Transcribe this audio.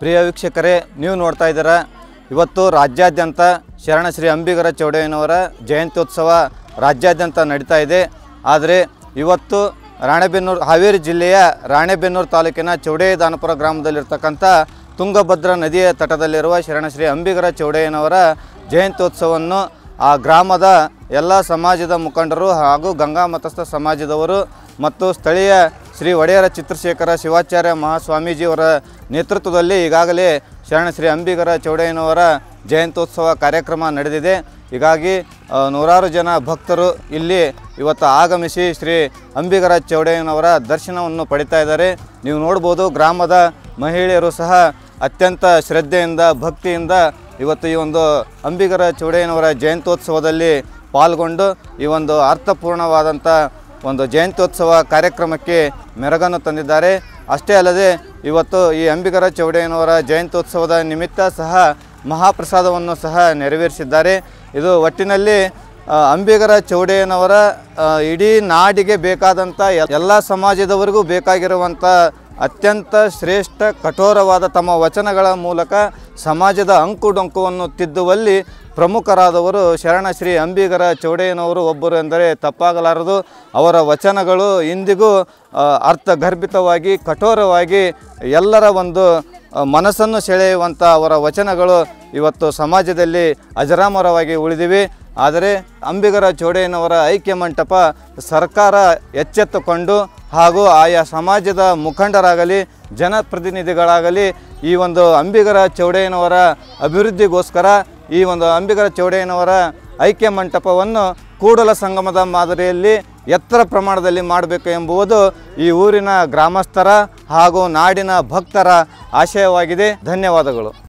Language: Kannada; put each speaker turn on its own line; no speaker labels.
ಪ್ರಿಯ ವೀಕ್ಷಕರೇ, ನೀವು ನೋಡ್ತಾ ಇದ್ದೀರಾ ಇವತ್ತು ರಾಜ್ಯಾದ್ಯಂತ ಶರಣ ಶ್ರೀ ಅಂಬಿಗರ ಚೌಡಯ್ಯನವರ ಜಯಂತ್ಯೋತ್ಸವ ರಾಜ್ಯಾದ್ಯಂತ ನಡೀತಾ ಇದೆ. ಆದರೆ ಇವತ್ತು ರಾಣೆಬೆನ್ನೂರು ಹಾವೇರಿ ಜಿಲ್ಲೆಯ ರಾಣೆಬೆನ್ನೂರು ತಾಲೂಕಿನ ಚೌಡಯ್ಯದಾನಪುರ ಗ್ರಾಮದಲ್ಲಿರ್ತಕ್ಕಂಥ ತುಂಗಭದ್ರಾ ನದಿಯ ತಟದಲ್ಲಿರುವ ಶರಣ ಶ್ರೀ ಅಂಬಿಗರ ಚೌಡಯ್ಯನವರ ಜಯಂತ್ಯೋತ್ಸವವನ್ನು ಆ ಗ್ರಾಮದ ಎಲ್ಲ ಸಮಾಜದ ಮುಖಂಡರು ಹಾಗೂ ಗಂಗಾ ಮತಸ್ಥ ಸಮಾಜದವರು ಮತ್ತು ಸ್ಥಳೀಯ ಶ್ರೀ ಒಡೆಯರ ಚಿತ್ರಶೇಖರ ಶಿವಾಚಾರ್ಯ ಮಹಾಸ್ವಾಮೀಜಿಯವರ ನೇತೃತ್ವದಲ್ಲಿ ಈಗಾಗಲೇ ಶರಣ ಶ್ರೀ ಅಂಬಿಗರ ಚೌಡಯ್ಯನವರ ಜಯಂತ್ಯೋತ್ಸವ ಕಾರ್ಯಕ್ರಮ ನಡೆದಿದೆ. ಹೀಗಾಗಿ ನೂರಾರು ಜನ ಭಕ್ತರು ಇಲ್ಲಿ ಇವತ್ತು ಆಗಮಿಸಿ ಶ್ರೀ ಅಂಬಿಗರ ಚೌಡಯ್ಯನವರ ದರ್ಶನವನ್ನು ಪಡಿತಾ ಇದ್ದಾರೆ. ನೀವು ನೋಡ್ಬೋದು, ಗ್ರಾಮದ ಮಹಿಳೆಯರು ಸಹ ಅತ್ಯಂತ ಶ್ರದ್ಧೆಯಿಂದ ಭಕ್ತಿಯಿಂದ ಇವತ್ತು ಈ ಒಂದು ಅಂಬಿಗರ ಚೌಡಯ್ಯನವರ ಜಯಂತ್ಯೋತ್ಸವದಲ್ಲಿ ಪಾಲ್ಗೊಂಡು ಈ ಒಂದು ಅರ್ಥಪೂರ್ಣವಾದಂಥ ಒಂದು ಜಯಂತ್ಯೋತ್ಸವ ಕಾರ್ಯಕ್ರಮಕ್ಕೆ ಮೆರಗನ್ನು ತಂದಿದ್ದಾರೆ. ಅಷ್ಟೇ ಅಲ್ಲದೆ ಇವತ್ತು ಈ ಅಂಬಿಗರ ಚೌಡಯ್ಯನವರ ಜಯಂತ್ಯೋತ್ಸವದ ನಿಮಿತ್ತ ಸಹ ಮಹಾಪ್ರಸಾದವನ್ನು ಸಹ ನೆರವೇರಿಸಿದ್ದಾರೆ. ಇದು ಒಟ್ಟಿನಲ್ಲಿ ಅಂಬಿಗರ ಚೌಡಯ್ಯನವರ ಇಡೀ ನಾಡಿಗೆ ಬೇಕಾದಂಥ ಎಲ್ಲ ಸಮಾಜದವರಿಗೂ ಬೇಕಾಗಿರುವಂಥ ಅತ್ಯಂತ ಶ್ರೇಷ್ಠ ಕಠೋರವಾದ ತಮ್ಮ ವಚನಗಳ ಮೂಲಕ ಸಮಾಜದ ಅಂಕುಡೊಂಕುವನ್ನು ತಿದ್ದುವಲ್ಲಿ ಪ್ರಮುಖರಾದವರು ಶರಣ ಶ್ರೀ ಅಂಬಿಗರ ಚೌಡಯ್ಯನವರು ಒಬ್ಬರು ಎಂದರೆ ತಪ್ಪಾಗಲಾರದು. ಅವರ ವಚನಗಳು ಇಂದಿಗೂ ಅರ್ಥಗರ್ಭಿತವಾಗಿ ಕಠೋರವಾಗಿ ಎಲ್ಲರ ಒಂದು ಮನಸ್ಸನ್ನು ಸೆಳೆಯುವಂಥ ಅವರ ವಚನಗಳು ಇವತ್ತು ಸಮಾಜದಲ್ಲಿ ಅಜರಾಮರವಾಗಿ ಉಳಿದಿವೆ. ಆದರೆ ಅಂಬಿಗರ ಚೌಡಯ್ಯನವರ ಐಕ್ಯ ಮಂಟಪ ಸರ್ಕಾರ ಎಚ್ಚೆತ್ತುಕೊಂಡು ಹಾಗೂ ಆಯಾ ಸಮಾಜದ ಮುಖಂಡರಾಗಲಿ ಜನಪ್ರತಿನಿಧಿಗಳಾಗಲಿ ಈ ಒಂದು ಅಂಬಿಗರ ಚೌಡಯ್ಯನವರ ಅಭಿವೃದ್ಧಿಗೋಸ್ಕರ ಈ ಒಂದು ಅಂಬಿಗರ ಚೌಡಯ್ಯನವರ ಐಕ್ಯ ಮಂಟಪವನ್ನು ಕೂಡಲ ಸಂಗಮದ ಮಾದರಿಯಲ್ಲಿ ಎತ್ತರ ಪ್ರಮಾಣದಲ್ಲಿ ಮಾಡಬೇಕು ಎಂಬುದು ಈ ಊರಿನ ಗ್ರಾಮಸ್ಥರ ಹಾಗೂ ನಾಡಿನ ಭಕ್ತರ ಆಶಯವಾಗಿದೆ. ಧನ್ಯವಾದಗಳು.